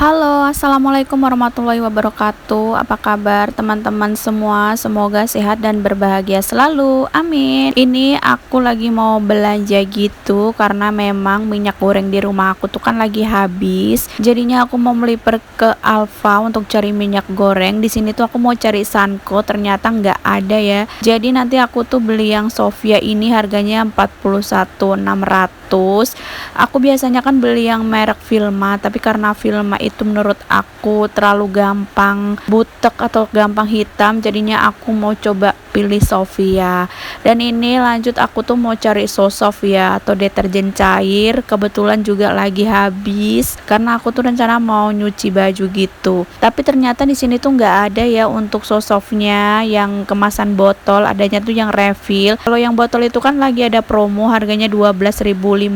Halo, assalamualaikum warahmatullahi wabarakatuh. Apa kabar teman-teman semua? Semoga sehat dan berbahagia selalu. Amin. Ini aku lagi mau belanja gitu karena memang minyak goreng di rumah aku tuh kan lagi habis. Jadinya aku mau melipir ke Alfa untuk cari minyak goreng. Di sini tuh aku mau cari Sanko, ternyata nggak ada ya. Jadi nanti aku tuh beli yang Sofia ini harganya 41.600. Aku biasanya kan beli yang merek Vilma, tapi karena Vilma itu menurut aku terlalu gampang butek atau gampang hitam, jadinya aku mau coba pilih Sofia. Dan ini lanjut aku tuh mau cari Sosof ya, atau deterjen cair. Kebetulan juga lagi habis karena aku tuh rencana mau nyuci baju gitu. Tapi ternyata di sini tuh nggak ada ya untuk Sosofnya yang kemasan botol, adanya tuh yang refill. Kalau yang botol itu kan lagi ada promo harganya 12.500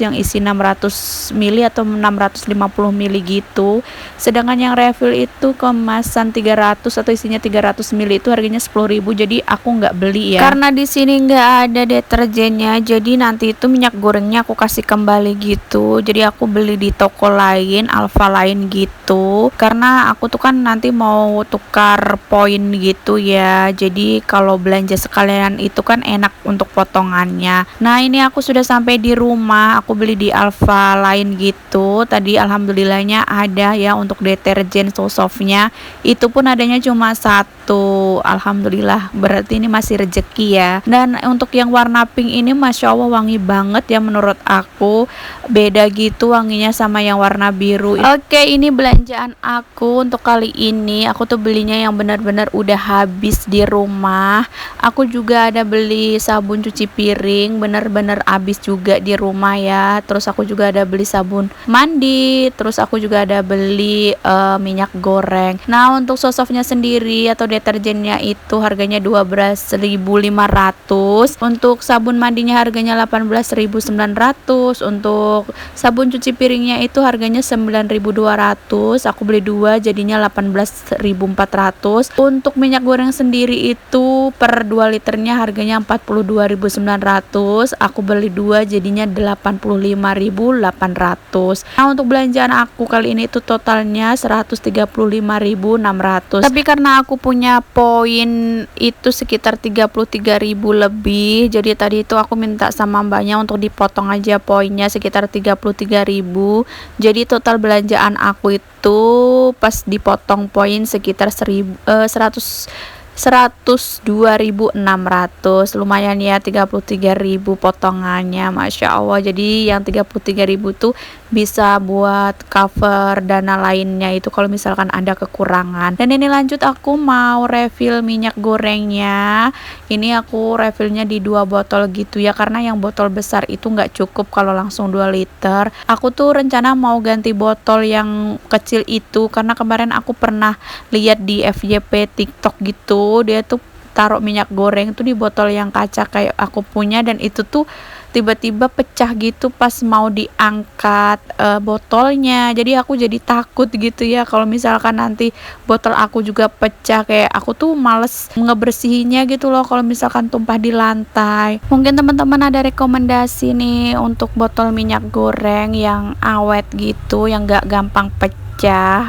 yang isi 600 mili atau 650 mili gitu. Sedangkan yang refill itu kemasan 300 atau isinya 300 mili itu harganya 10.000. Jadi aku nggak beli ya. Karena di sini nggak ada deterjennya, jadi nanti itu minyak gorengnya aku kasih kembali gitu. Jadi aku beli di toko lain, Alfa lain gitu. Karena aku tuh kan nanti mau tukar poin gitu ya. Jadi kalau belanja sekalian itu kan enak untuk potongannya. Nah, ini aku sudah sampai di rumah. Aku beli di Alfa lain gitu. Tadi alhamdulillahnya ada ya untuk deterjen Sosofnya. Itu pun adanya cuma satu. Alhamdulillah, berarti ini masih rezeki ya. Dan untuk yang warna pink ini Masya Allah wangi banget ya, menurut aku beda gitu wanginya sama yang warna biru. Oke, ini belanjaan aku untuk kali ini. Aku tuh belinya yang benar-benar udah habis di rumah. Aku juga ada beli sabun cuci piring, benar-benar habis juga di rumah ya. Terus aku juga ada beli sabun mandi, terus aku juga ada beli minyak goreng. Nah, untuk Sosofnya sendiri atau deterjennya itu harganya 12.500. Untuk sabun mandinya harganya 18.900. Untuk sabun cuci piringnya itu harganya 9.200. Aku beli dua jadinya 18.400. Untuk minyak goreng sendiri itu per 2 liternya harganya 42.900. Aku beli dua jadinya 85.800. Nah, untuk belanjaan aku kali ini itu totalnya 135.600. Tapi karena aku punya poin itu sekitar 33.000 lebih, jadi tadi itu aku minta sama mbaknya untuk dipotong aja poinnya sekitar 33.000. Jadi total belanjaan aku itu pas dipotong poin sekitar 102.600. Lumayan ya, 33.000 potongannya, Masya Allah. Jadi yang 33.000 tuh bisa buat cover dana lainnya itu kalau misalkan ada kekurangan. Dan ini lanjut aku mau refill minyak gorengnya. Ini aku refillnya di 2 botol gitu ya, karena yang botol besar itu nggak cukup kalau langsung 2 liter. Aku tuh rencana mau ganti botol yang kecil itu karena kemarin aku pernah lihat di FYP TikTok gitu, dia tuh taruh minyak goreng tuh di botol yang kaca kayak aku punya, dan itu tuh tiba-tiba pecah gitu pas mau diangkat botolnya. Jadi aku jadi takut gitu ya kalau misalkan nanti botol aku juga pecah, kayak aku tuh males ngebersihinnya gitu loh kalau misalkan tumpah di lantai. Mungkin teman-teman ada rekomendasi nih untuk botol minyak goreng yang awet gitu, yang gak gampang pecah.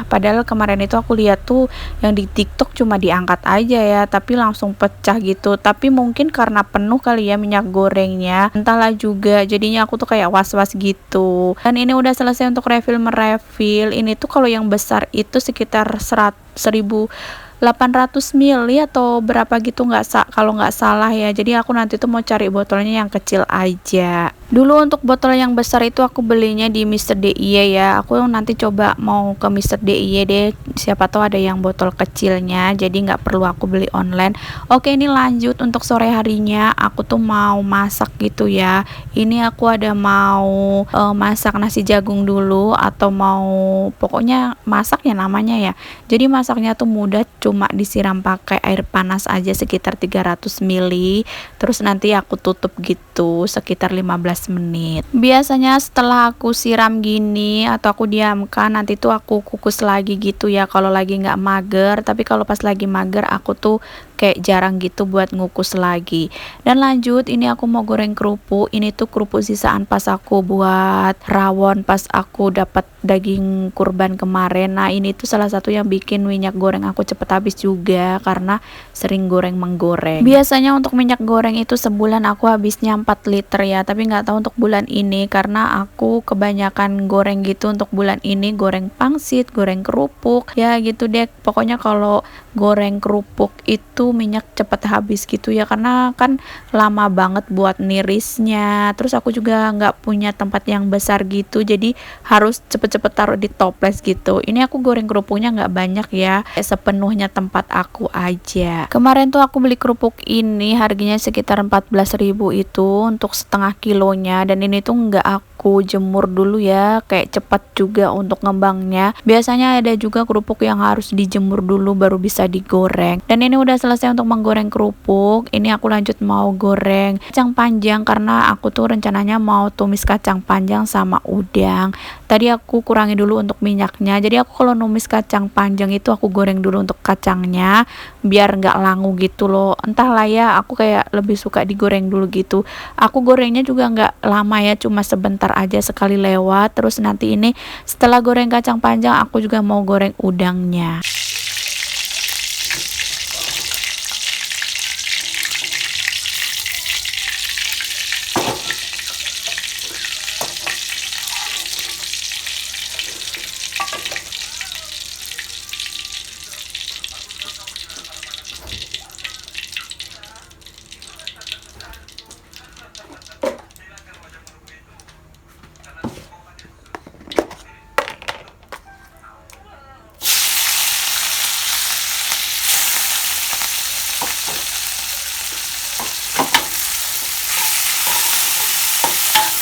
Padahal kemarin itu aku lihat tuh yang di TikTok cuma diangkat aja ya, tapi langsung pecah gitu. Tapi mungkin karena penuh kali ya minyak gorengnya, entahlah juga. Jadinya aku tuh kayak was-was gitu. Dan ini udah selesai untuk refill. Ini tuh kalau yang besar itu sekitar 1.800 mili atau berapa gitu, kalau nggak salah ya. Jadi aku nanti tuh mau cari botolnya yang kecil aja. Dulu untuk botol yang besar itu aku belinya di Mr. DIY ya. Aku nanti coba mau ke Mr. DIY deh, siapa tahu ada yang botol kecilnya, jadi nggak perlu aku beli online. Oke, ini lanjut untuk sore harinya aku tuh mau masak gitu ya. Ini aku ada mau masak nasi jagung dulu, atau mau pokoknya masak ya namanya ya. Jadi masaknya tuh mudah, cuma disiram pakai air panas aja sekitar 300 mili. Terus nanti aku tutup gitu sekitar 15 menit. Biasanya setelah aku siram gini atau aku diamkan, nanti tuh aku kukus lagi gitu ya kalau lagi nggak mager. Tapi kalau pas lagi mager aku tuh kayak jarang gitu buat ngukus lagi. Dan lanjut, ini aku mau goreng kerupuk. Ini tuh kerupuk sisaan pas aku buat rawon, pas aku dapat daging kurban kemarin. Nah ini tuh salah satu yang bikin minyak goreng aku cepet habis juga karena sering goreng menggoreng. Biasanya untuk minyak goreng itu sebulan aku habisnya 4 liter ya, tapi nggak tahu untuk bulan ini karena aku kebanyakan goreng gitu untuk bulan ini, goreng pangsit, goreng kerupuk ya gitu deh. Pokoknya kalau goreng kerupuk itu minyak cepet habis gitu ya, karena kan lama banget buat nirisnya. Terus aku juga nggak punya tempat yang besar gitu, jadi harus cepet-cepet taruh di toples gitu. Ini aku goreng kerupuknya nggak banyak ya, sepenuhnya tempat aku aja. Kemarin tuh aku beli kerupuk ini harganya sekitar 14.000 itu untuk setengah kilonya, dan ini tuh nggak aku jemur dulu ya, kayak cepat juga untuk ngembangnya. Biasanya ada juga kerupuk yang harus dijemur dulu baru bisa digoreng. Dan ini udah selesai untuk menggoreng kerupuk. Ini aku lanjut mau goreng kacang panjang karena aku tuh rencananya mau tumis kacang panjang sama udang. Tadi aku kurangi dulu untuk minyaknya, jadi aku kalau numis kacang panjang itu aku goreng dulu untuk kacangnya biar nggak langu gitu loh. Entahlah ya, aku kayak lebih suka digoreng dulu gitu. Aku gorengnya juga nggak lama ya, cuma sebentar aja sekali lewat. Terus nanti ini setelah goreng kacang panjang aku juga mau goreng udangnya.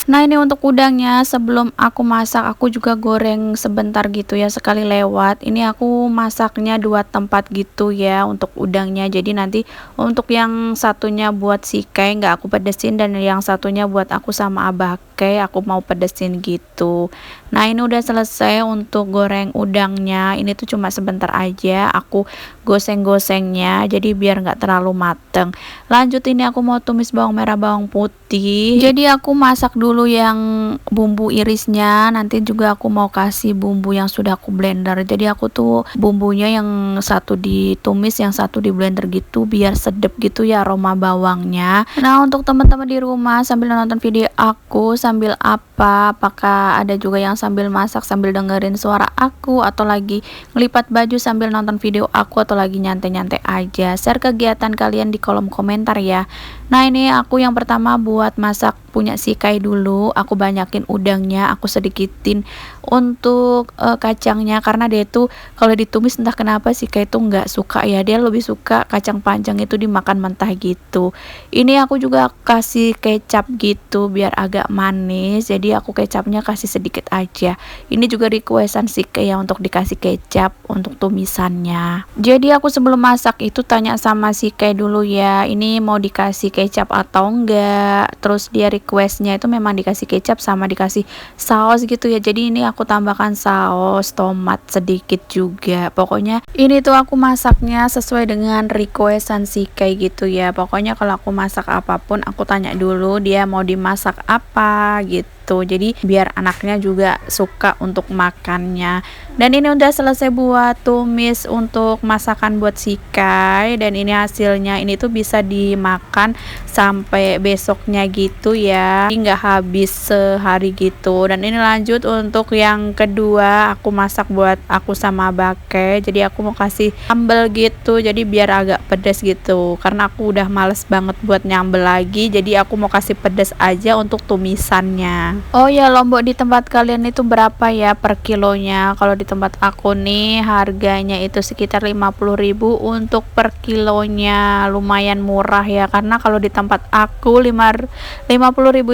Nah ini untuk udangnya, sebelum aku masak aku juga goreng sebentar gitu ya, sekali lewat. Ini aku masaknya 2 tempat gitu ya untuk udangnya, jadi nanti untuk yang satunya buat si Kai nggak aku pedesin, dan yang satunya buat aku sama Abah Kai aku mau pedesin gitu. Nah ini udah selesai untuk goreng udangnya. Ini tuh cuma sebentar aja aku goseng-gosengnya, jadi biar nggak terlalu mateng. Lanjut ini aku mau tumis bawang merah bawang putih, jadi aku masak dulu yang bumbu irisnya. Nanti juga aku mau kasih bumbu yang sudah aku blender, jadi aku tuh bumbunya yang satu ditumis yang satu di blender gitu biar sedep gitu ya aroma bawangnya. Nah untuk teman-teman di rumah sambil nonton video aku sambil apakah ada juga yang sambil masak sambil dengerin suara aku, atau lagi ngelipat baju sambil nonton video aku, atau lagi nyantai-nyantai aja? Share kegiatan kalian di kolom komentar ya. Nah ini aku yang pertama buat masak punya si Kai dulu. Aku banyakin udangnya, aku sedikitin untuk kacangnya karena dia tuh kalau ditumis entah kenapa si Kai tuh nggak suka ya, dia lebih suka kacang panjang itu dimakan mentah gitu. Ini aku juga kasih kecap gitu biar agak manis, jadi aku kecapnya kasih sedikit aja. Ini juga requestan si Kai ya untuk dikasih kecap untuk tumisannya. Jadi aku sebelum masak itu tanya sama si Kai dulu ya, ini mau dikasih kecap atau enggak. Terus dia requestnya itu memang dikasih kecap sama dikasih saus gitu ya, jadi ini aku tambahkan saus tomat sedikit juga. Pokoknya ini tuh aku masaknya sesuai dengan requestan si Kai gitu ya. Pokoknya kalau aku masak apapun aku tanya dulu dia mau dimasak apa gitu, jadi biar anaknya juga suka untuk makannya. Dan ini udah selesai buat tumis untuk masakan buat si Kai, dan ini hasilnya. Ini tuh bisa dimakan sampai besoknya gitu ya, nggak habis sehari gitu. Dan ini lanjut untuk yang kedua, aku masak buat aku sama Bake, jadi aku mau kasih sambal gitu, jadi biar agak pedas gitu karena aku udah males banget buat nyambel lagi, jadi aku mau kasih pedas aja untuk tumisannya. Oh ya, lombok di tempat kalian itu berapa ya per kilonya? Kalau di tempat aku nih harganya itu sekitar 50.000 untuk per kilonya, lumayan murah ya, karena kalau di tempat aku 50.000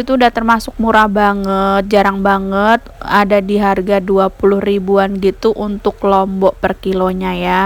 itu udah termasuk murah banget, jarang banget ada di harga 20 ribuan gitu untuk lombok per kilonya ya.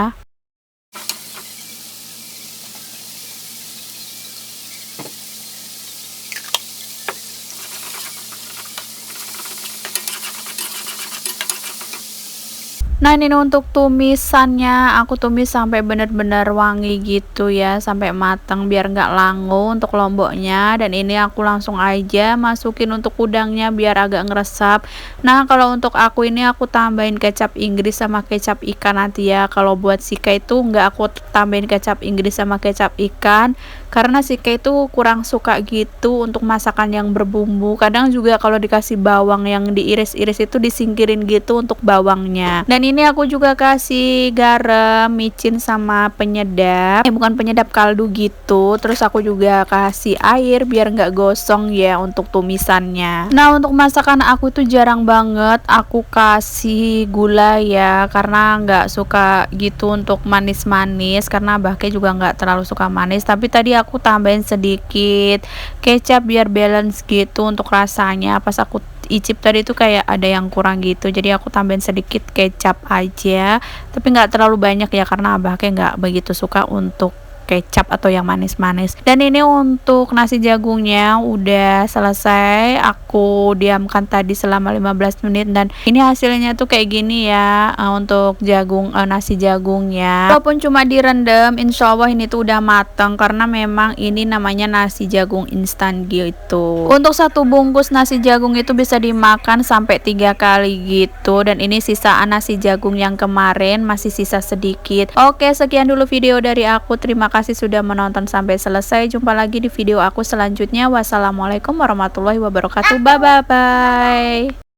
Nah ini untuk tumisannya aku tumis sampai benar-benar wangi gitu ya, sampai matang biar nggak langu untuk lomboknya. Dan ini aku langsung aja masukin untuk udangnya biar agak ngeresap. Nah kalau untuk aku ini aku tambahin kecap Inggris sama kecap ikan nanti ya. Kalau buat Sika itu nggak aku tambahin kecap Inggris sama kecap ikan, karena Sika itu kurang suka gitu untuk masakan yang berbumbu. Kadang juga kalau dikasih bawang yang diiris-iris itu disingkirin gitu untuk bawangnya. Dan ini aku juga kasih garam, micin sama penyedap, bukan penyedap, kaldu gitu. Terus aku juga kasih air biar nggak gosong ya untuk tumisannya. Nah untuk masakan aku tuh jarang banget aku kasih gula ya, karena nggak suka gitu untuk manis-manis, karena Abahke juga nggak terlalu suka manis. Tapi tadi aku tambahin sedikit kecap biar balance gitu untuk rasanya. Pas aku icip tadi tuh kayak ada yang kurang gitu, jadi aku tambahin sedikit kecap aja, tapi nggak terlalu banyak ya karena Abahke nggak begitu suka untuk kecap atau yang manis-manis. Dan ini untuk nasi jagungnya udah selesai, aku diamkan tadi selama 15 menit dan ini hasilnya tuh kayak gini ya. Untuk nasi jagungnya walaupun cuma direndam, insya Allah ini tuh udah mateng karena memang ini namanya nasi jagung instan gitu. Untuk satu bungkus nasi jagung itu bisa dimakan sampai 3 kali gitu. Dan ini sisaan nasi jagung yang kemarin, masih sisa sedikit. Oke, sekian dulu video dari aku, terima kasih sudah menonton sampai selesai. Jumpa lagi di video aku selanjutnya. Wassalamualaikum warahmatullahi wabarakatuh. Bye bye.